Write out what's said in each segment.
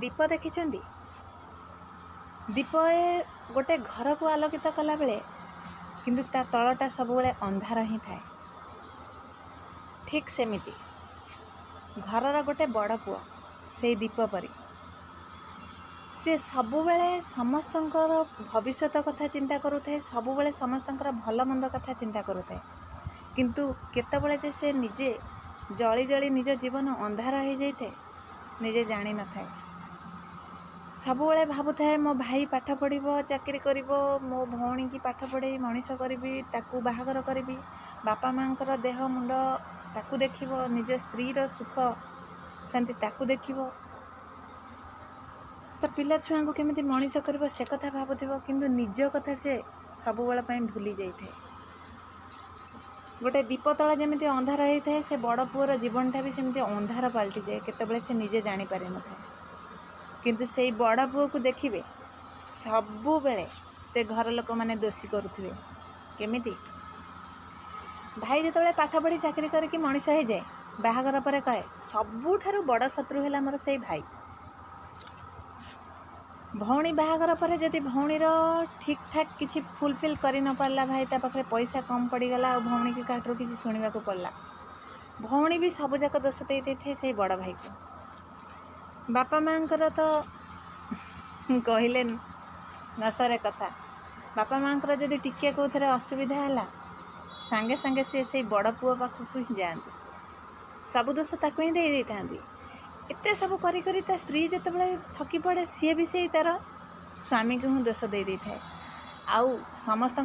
दीप देखिछन्ति दीप गोटे घर को आलोकित कला बेले किंतु ता तलटा सब बेले अंधार ही थाए। ठीक सेमिति घरर गोटे बड़ पुआ से दीप परी से सबुबले समस्तंकर भविष्यत कथा चिंता करुए, सबुबले समस्तंकर भल मंद कथा चिंता करुए, किंतु केतबेले जे से निजे जली जली निज जीवन अंधार हो जाए निजे जानी न थाए। सबुबले भावुए मो भाई पाठ पढ़िबो चाकरी करिबो, मो भौणी की पाठ पढ़े मनीष करी ताकू बाहागर करी, बापा माँकर देह मुंड ताकू देखिबो, निज स्त्री रो सुख शांति ताकू देखिबो, तो पिला छुआ को केमिति मनीष करिबो से कथा भाबुथिबो, किंतु निज कथा से सबुबेले पई भूली जाइए। गोटे दीप तला जमीती अंधार होता है से बड़ पुअर जीवनटा भी सेमती अंधार पलटि जाए, केतबेले से निजे जानी पारि न थाए। किंतु से बड़ पुओ को देखिबे सबुबेले से घर लोक माने दोषी करुथिबे। केमिति भाई जेतबेले पाठ पढ़ी चाकरी करके मनीष हो जाए बाहागर पर कहे सबुठारु बड़ शत्रु है मोर से भाई। भौणी बाहागर पर जदि भौणीर ठीक ठाक किसी फुलफिल कर न पारला, भाई ता पाखरे पैसा कम पड़गला और भौणी की काटरू किसी शुणा पड़ला, भौणी भी सबुजाक दोष दे थे से बड़ भाई को। बापा माँकर तो कहले नसरे कथा, बापा माँकर जदि टिके कौन असुविधा है सांगे सांगे से बड़ पुओ पाखक ही जाती, सब दोष ताकू ही दे था। एते सब करी करी ता स्त्री जितेबाला थकी पड़े सी भी से तार स्वामी को ही दोष दे था। आउ समस्त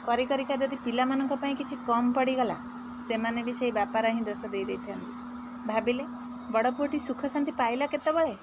करी करिका जदि पिला मानक पई किछि कम पड़गला से माने भी से बापार ही दोष दे था। भाविले बड़ पुओटी सुख शांति पाइला केतबेले